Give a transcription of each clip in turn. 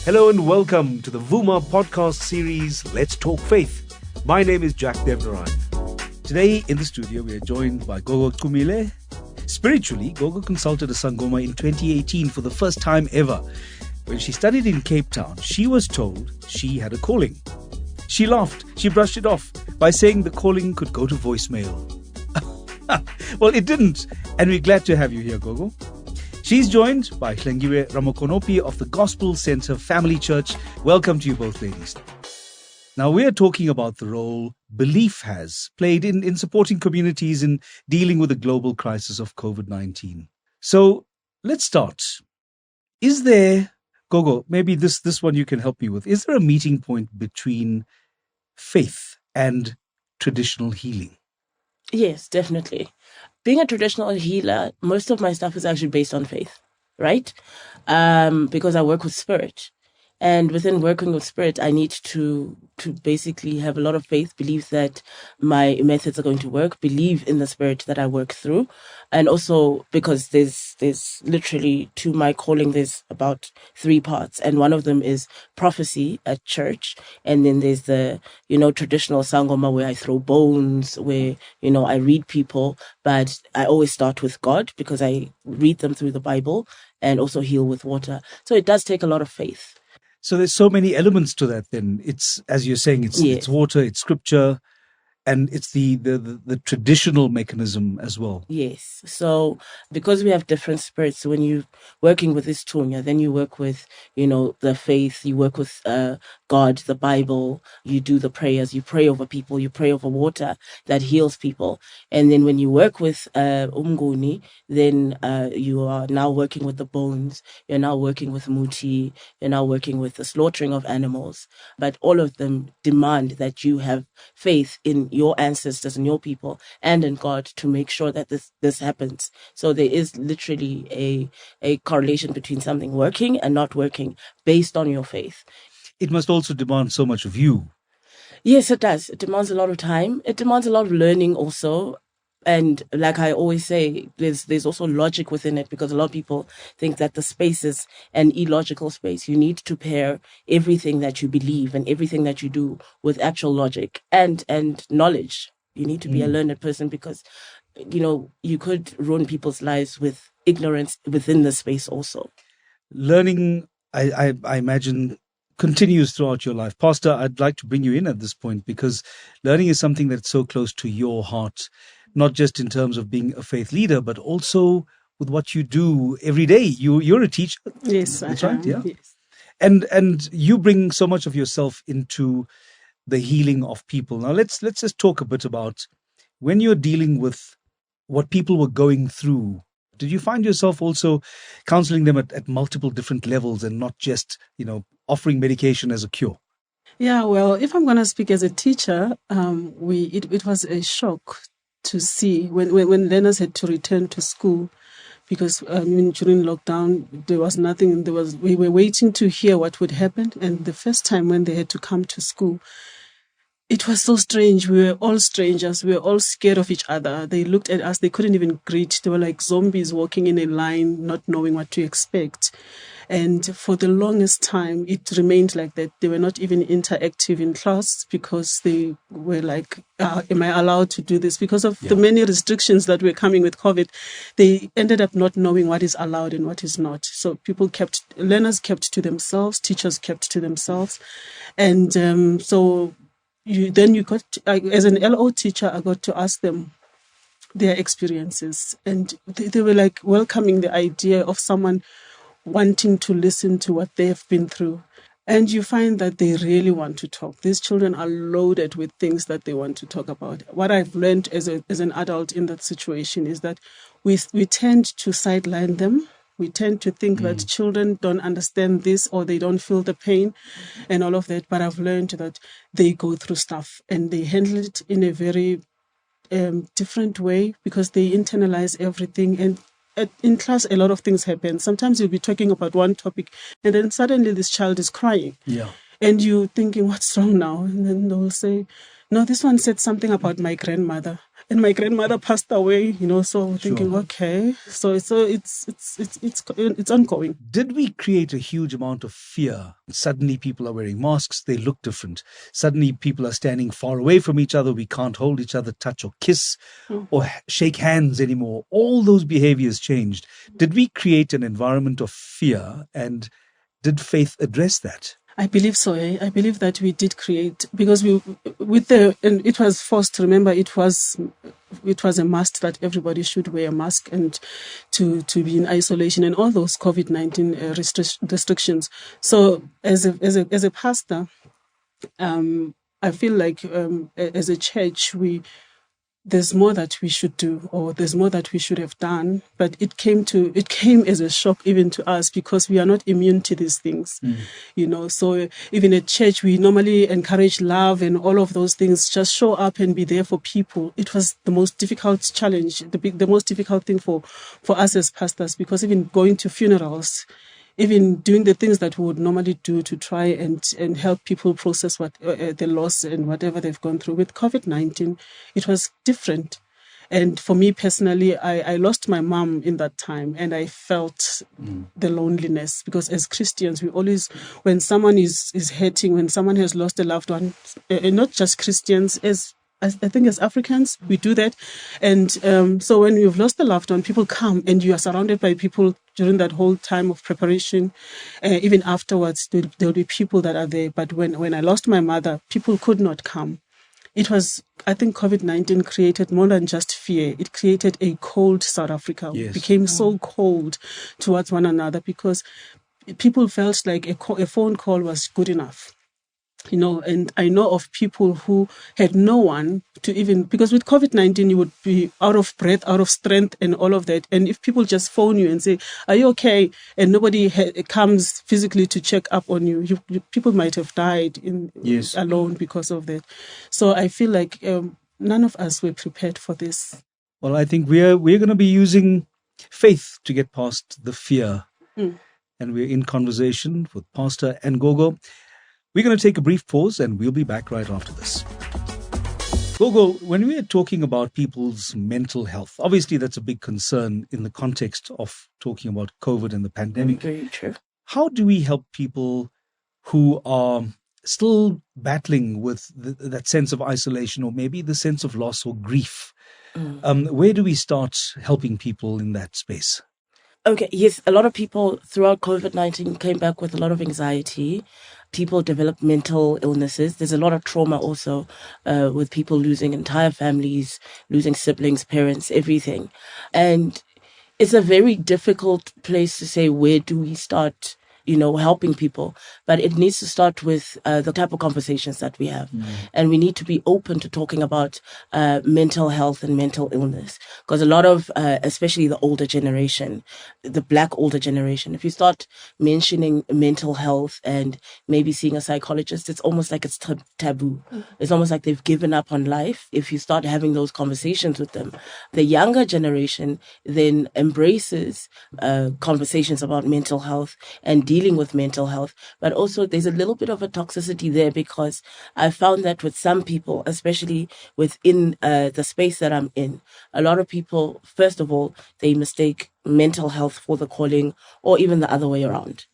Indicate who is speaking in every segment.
Speaker 1: Hello and welcome to the Vooma podcast series, Let's Talk Faith. My name is Jack Deverain. Today in the studio, we are joined by Gogo Chumile. Spiritually, Gogo consulted a Sangoma in 2018 for the first time ever. When she studied in Cape Town, she was told she had a calling. She laughed. She brushed it off by saying the calling could go to voicemail. Well, it didn't. And we're glad to have you here, Gogo. She's joined by Hlengiwe Ramakonopi of the Gospel Center Family Church. Welcome to you both, ladies. Now, we are talking about the role belief has played in supporting communities in dealing with the global crisis of COVID-19. So let's start. Is there, Gogo, maybe this one you can help me with. Is there a meeting point between faith and traditional healing?
Speaker 2: Yes, definitely. Being a traditional healer, most of my stuff is actually based on faith, right? Because I work with spirit. And within working with spirit, I need to basically have a lot of faith, believe that my methods are going to work, believe in the spirit that I work through. And also because there's literally, to my calling, there's about 3 parts. And one of them is prophecy at church. And then there's the, traditional sangoma where I throw bones, where, I read people. But I always start with God because I read them through the Bible and also heal with water. So it does take a lot of faith.
Speaker 1: So there's so many elements to that then. It's, as you're saying, it's water, it's scripture, and it's the traditional mechanism as well.
Speaker 2: Yes. So because we have different spirits, when you're working with this tunya, then you work with, the faith, you work with God, the Bible, you do the prayers, you pray over people, you pray over water that heals people. And then when you work with umguni, then you are now working with the bones, you're now working with muti, you're now working with the slaughtering of animals. But all of them demand that you have faith in your ancestors and your people and in God to make sure that this happens. So there is literally a correlation between something working and not working based on your faith.
Speaker 1: It must also demand so much of you.
Speaker 2: Yes, it does. It demands a lot of time. It demands a lot of learning also. And like I always say, there's also logic within it, because a lot of people think that the space is an illogical space. You need to pair everything that you believe and everything that you do with actual logic and knowledge. You need to be a learned person, because, you could ruin people's lives with ignorance within the space also.
Speaker 1: Learning, I imagine, continues throughout your life. Pastor, I'd like to bring you in at this point, because learning is something that's so close to your heart. Not just in terms of being a faith leader, but also with what you do every day. You're a teacher.
Speaker 3: Yes,
Speaker 1: that's
Speaker 3: right.
Speaker 1: Yeah.
Speaker 3: Yes.
Speaker 1: And you bring so much of yourself into the healing of people. Now let's just talk a bit about when you're dealing with what people were going through. Did you find yourself also counseling them at multiple different levels and not just, offering medication as a cure?
Speaker 3: Yeah, well, if I'm going to speak as a teacher, it was a shock to see when learners had to return to school, because during lockdown there was nothing. We were waiting to hear what would happen, and the first time when they had to come to school, it was so strange. We were all strangers. We were all scared of each other. They looked at us. They couldn't even greet. They were like zombies walking in a line, not knowing what to expect. And for the longest time, it remained like that. They were not even interactive in class, because they were like, am I allowed to do this? Because of the many restrictions that were coming with COVID, they ended up not knowing what is allowed and what is not. So learners kept to themselves, teachers kept to themselves. And so you got, as an LO teacher, I got to ask them their experiences. And they were like welcoming the idea of someone wanting to listen to what they have been through. And you find that they really want to talk. These children are loaded with things that they want to talk about. What I've learned as an adult in that situation is that we tend to sideline them. We tend to think that children don't understand this, or they don't feel the pain and all of that. But I've learned that they go through stuff and they handle it in a very different way, because they internalize everything. And in class, a lot of things happen. Sometimes you'll be talking about one topic and then suddenly this child is crying.
Speaker 1: Yeah.
Speaker 3: And you're thinking, what's wrong now? And then they'll say, no, this one said something about my grandmother. and my grandmother passed away, so thinking,
Speaker 1: Sure.
Speaker 3: okay, so it's ongoing.
Speaker 1: Did we create a huge amount of fear? Suddenly people are wearing masks, they look different. Suddenly people are standing far away from each other, we can't hold each other, touch or kiss or shake hands anymore. All those behaviors changed. Did we create an environment of fear, and did faith address that?
Speaker 3: I believe so. I believe that we did create, because and it was forced. Remember, it was a must that everybody should wear a mask and to be in isolation and all those COVID-19 restrictions. So as a pastor, I feel like as a church there's more that we should do, or there's more that we should have done, but it came as a shock even to us, because we are not immune to these things, so even at church we normally encourage love and all of those things, just show up and be there for people. It was the most difficult challenge, the most difficult thing for us as pastors, because even going to funerals, even doing the things that we would normally do to try and help people process what the loss and whatever they've gone through. With COVID-19, it was different. And for me personally, I lost my mom in that time, and I felt the loneliness, because as Christians, we always, when someone is hurting, when someone has lost a loved one, not just Christians, I think as Africans, we do that. And so when you've lost a loved one, people come and you are surrounded by people during that whole time of preparation. Even afterwards, there'll be people that are there. But when I lost my mother, people could not come. I think COVID-19 created more than just fear. It created a cold South Africa.
Speaker 1: Yes.
Speaker 3: We became so cold towards one another, because people felt like a phone call was good enough. And I know of people who had no one to even, because with COVID-19, you would be out of breath, out of strength and all of that. And if people just phone you and say, are you okay? And nobody comes physically to check up on you, people might have died alone because of that. So I feel like none of us were prepared for this.
Speaker 1: Well, I think we're going to be using faith to get past the fear. And we're in conversation with Pastor and Gogo. We're going to take a brief pause, and we'll be back right after this. Gogo, when we are talking about people's mental health, obviously that's a big concern in the context of talking about COVID and the pandemic.
Speaker 2: Very true.
Speaker 1: How do we help people who are still battling with that sense of isolation, or maybe the sense of loss or grief? Where do we start helping people in that space?
Speaker 2: Okay, yes, a lot of people throughout COVID-19 came back with a lot of anxiety. People developed mental illnesses. There's a lot of trauma also with people losing entire families, losing siblings, parents, everything. And it's a very difficult place to say, where do we start, helping people? But it needs to start with the type of conversations that we have. And we need to be open to talking about mental health and mental illness. Because a lot of, especially the older generation, the Black older generation, if you start mentioning mental health and maybe seeing a psychologist, it's almost like it's taboo. It's almost like they've given up on life. If you start having those conversations with them, the younger generation then embraces conversations about mental health and dealing with mental health. But also there's a little bit of a toxicity there, because I found that with some people, especially within the space that I'm in, a lot of people, first of all, they mistake mental health for the calling, or even the other way around.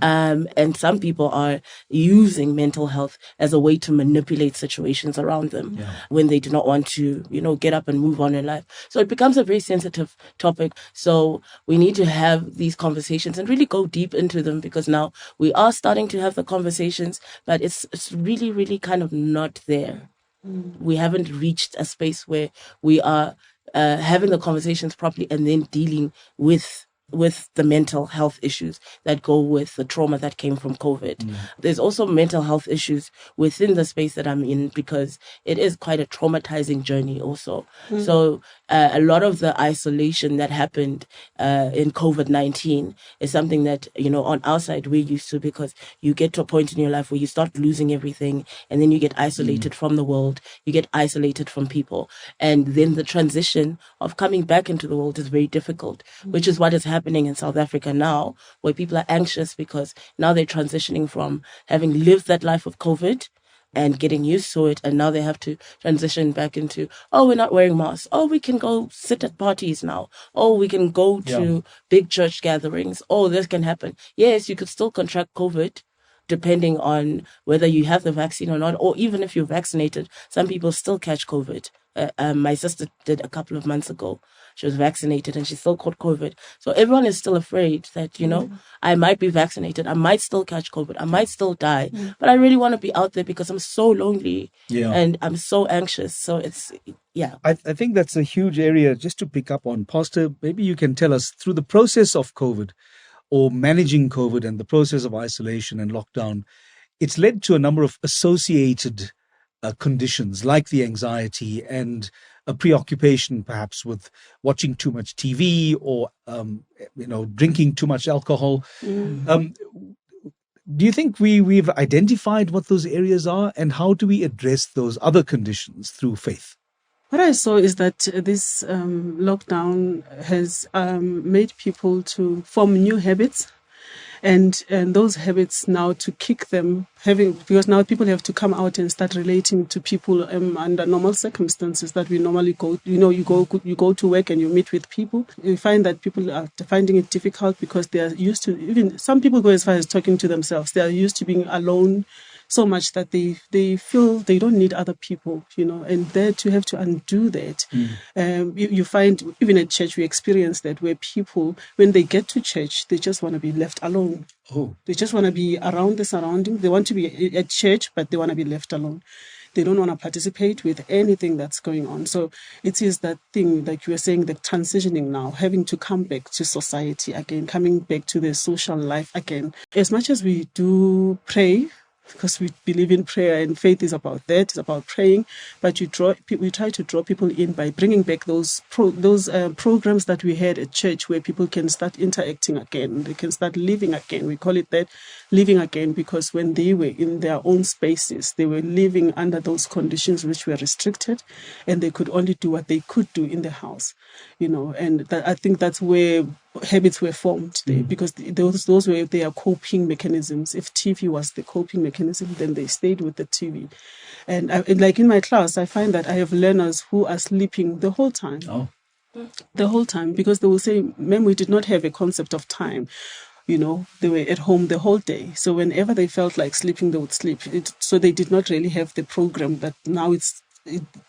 Speaker 2: And some people are using mental health as a way to manipulate situations around them when they do not want to, get up and move on in life. So it becomes a very sensitive topic. So we need to have these conversations and really go deep into them, because now we are starting to have the conversations, but it's really, really kind of not there. We haven't reached a space where we are having the conversations properly and then dealing with the mental health issues that go with the trauma that came from COVID. There's also mental health issues within the space that I'm in, because it is quite a traumatizing journey also. So a lot of the isolation that happened in COVID-19 is something that, on our side we're used to, because you get to a point in your life where you start losing everything, and then you get isolated from the world, you get isolated from people. And then the transition of coming back into the world is very difficult, which is what is happening in South Africa now, where people are anxious because now they're transitioning from having lived that life of COVID and getting used to it. And now they have to transition back into, oh, we're not wearing masks. Oh, we can go sit at parties now. Oh, we can go to big church gatherings. Oh, this can happen. Yes, you could still contract COVID depending on whether you have the vaccine or not, or even if you're vaccinated. Some people still catch COVID. My sister did a couple of months ago. She was vaccinated and she still caught COVID. So everyone is still afraid that, I might be vaccinated. I might still catch COVID. I might still die. But I really want to be out there because I'm so lonely and I'm so anxious. So it's, I
Speaker 1: think that's a huge area just to pick up on. Pastor, maybe you can tell us through the process of COVID or managing COVID and the process of isolation and lockdown, it's led to a number of associated conditions like the anxiety and a preoccupation perhaps with watching too much TV or, drinking too much alcohol. Do you think we've identified what those areas are, and how do we address those other conditions through faith?
Speaker 3: What I saw is that this lockdown has made people to form new habits. And those habits now to kick them, because now people have to come out and start relating to people under normal circumstances that we normally go. You go to work and you meet with people. You find that people are finding it difficult because they are used to, even some people go as far as talking to themselves. They are used to being alone so much that they feel they don't need other people, and there to have to undo that. You find, even at church, we experience that where people, when they get to church, they just want to be left alone.
Speaker 1: Oh.
Speaker 3: They just want to be around the surrounding. They want to be at church, but they want to be left alone. They don't want to participate with anything that's going on. So it is that thing, like you were saying, the transitioning now, having to come back to society again, coming back to the social life again. As much as we do pray, because we believe in prayer and faith is about that, it's about praying, but we try to draw people in by bringing back those programs that we had at church where people can start interacting again, they can start living again. We call it that, living again, because when they were in their own spaces, they were living under those conditions which were restricted, and they could only do what they could do in the house, and I think that's where habits were formed there, because those were their coping mechanisms. If TV was the coping mechanism, then they stayed with the TV. And like in my class, I find that I have learners who are sleeping the whole time.
Speaker 1: Oh.
Speaker 3: The whole time, because they will say, "Ma'am, we did not have a concept of time." They were at home the whole day. So whenever they felt like sleeping, they would sleep. So they did not really have the program that now it's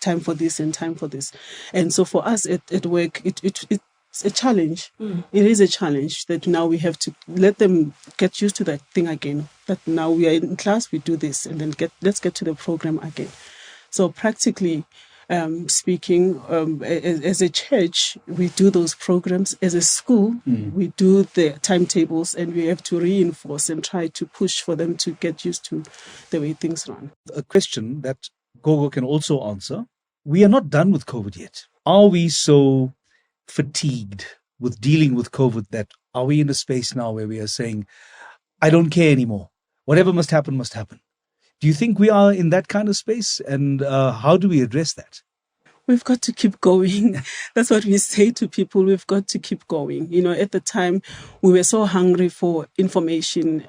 Speaker 3: time for this and time for this. And so for us at work, it's a challenge. It is a challenge that now we have to let them get used to that thing again. That now we are in class, we do this, and then let's get to the program again. So practically speaking, as a church, we do those programs. As a school, we do the timetables, and we have to reinforce and try to push for them to get used to the way things run.
Speaker 1: A question that Gogo can also answer. We are not done with COVID yet. Are we so fatigued with dealing with COVID that are we in a space now where we are saying, I don't care anymore. Whatever must happen, must happen. Do you think we are in that kind of space? And how do we address that?
Speaker 3: We've got to keep going. That's what we say to people. We've got to keep going. At the time, we were so hungry for information.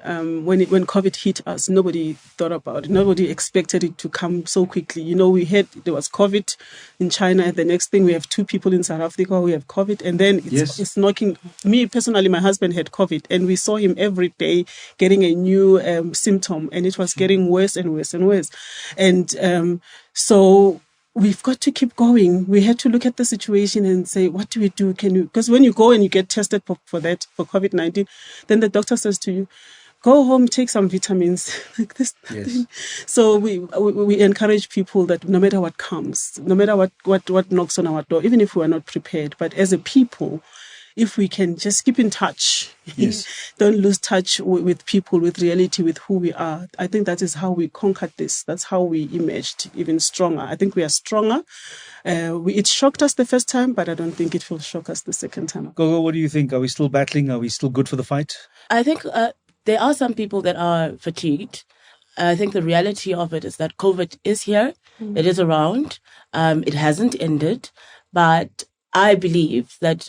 Speaker 3: When COVID hit us, nobody thought about it. Nobody expected it to come so quickly. There was COVID in China, and the next thing we have 2 people in South Africa who have COVID, and then it's knocking. Me personally, my husband had COVID, and we saw him every day getting a new symptom, and it was getting worse and worse and worse. And so we've got to keep going. We had to look at the situation and say, what do we do? Because when you go and you get tested for COVID-19, then the doctor says to you, go home, take some vitamins, like this.
Speaker 1: Yes.
Speaker 3: So we encourage people that no matter what comes, no matter what knocks on our door, even if we are not prepared, but as a people, if we can just keep in touch, don't lose touch with people, with reality, with who we are. I think that is how we conquered this. That's how we emerged even stronger. I think we are stronger. It shocked us the first time, but I don't think it will shock us the second time.
Speaker 1: Gogo, what do you think? Are we still battling? Are we still good for the fight?
Speaker 2: I think there are some people that are fatigued. I think the reality of it is that COVID is here. It is around. It hasn't ended. But I believe that,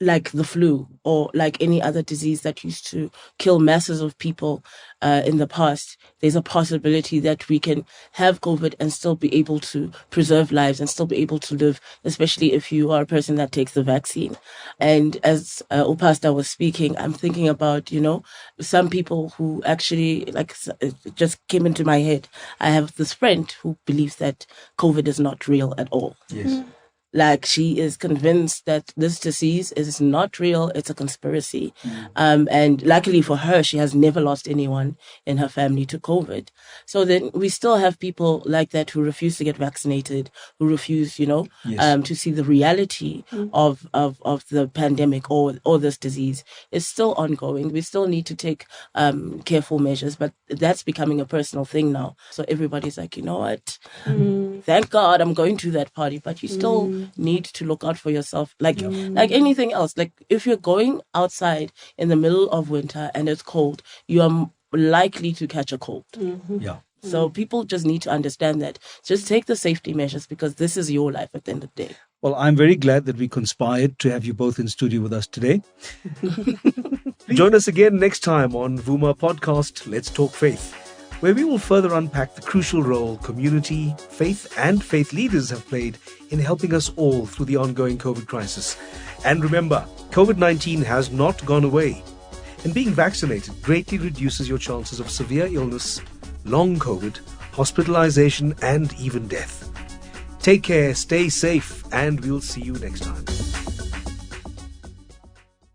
Speaker 2: like the flu or like any other disease that used to kill masses of people in the past, there's a possibility that we can have COVID and still be able to preserve lives and still be able to live, especially if you are a person that takes the vaccine. And as Upasta was speaking, I'm thinking about, some people who actually, like, it just came into my head. I have this friend who believes that COVID is not real at all.
Speaker 1: Yes.
Speaker 3: Mm-hmm.
Speaker 2: Like, she is convinced that this disease is not real. It's a conspiracy. And luckily for her, she has never lost anyone in her family to COVID. So then we still have people like that who refuse to get vaccinated, who refuse,
Speaker 1: Yes.
Speaker 2: to see the reality of the pandemic or this disease. It's still ongoing. We still need to take careful measures, but that's becoming a personal thing now. So everybody's like, you know what? Thank God I'm going to that party, but you still need to look out for yourself. Like anything else, like if you're going outside in the middle of winter and it's cold, you are likely to catch a cold.
Speaker 1: Yeah.
Speaker 2: So people just need to understand that. Just take the safety measures because this is your life at the end of the day.
Speaker 1: Well, I'm very glad that we conspired to have you both in studio with us today. Join us again next time on Vooma Podcast, Let's Talk Faith, where we will further unpack the crucial role community, faith and faith leaders have played in helping us all through the ongoing COVID crisis. And remember, COVID-19 has not gone away. And being vaccinated greatly reduces your chances of severe illness, long COVID, hospitalization and even death. Take care, stay safe, and we'll see you next time.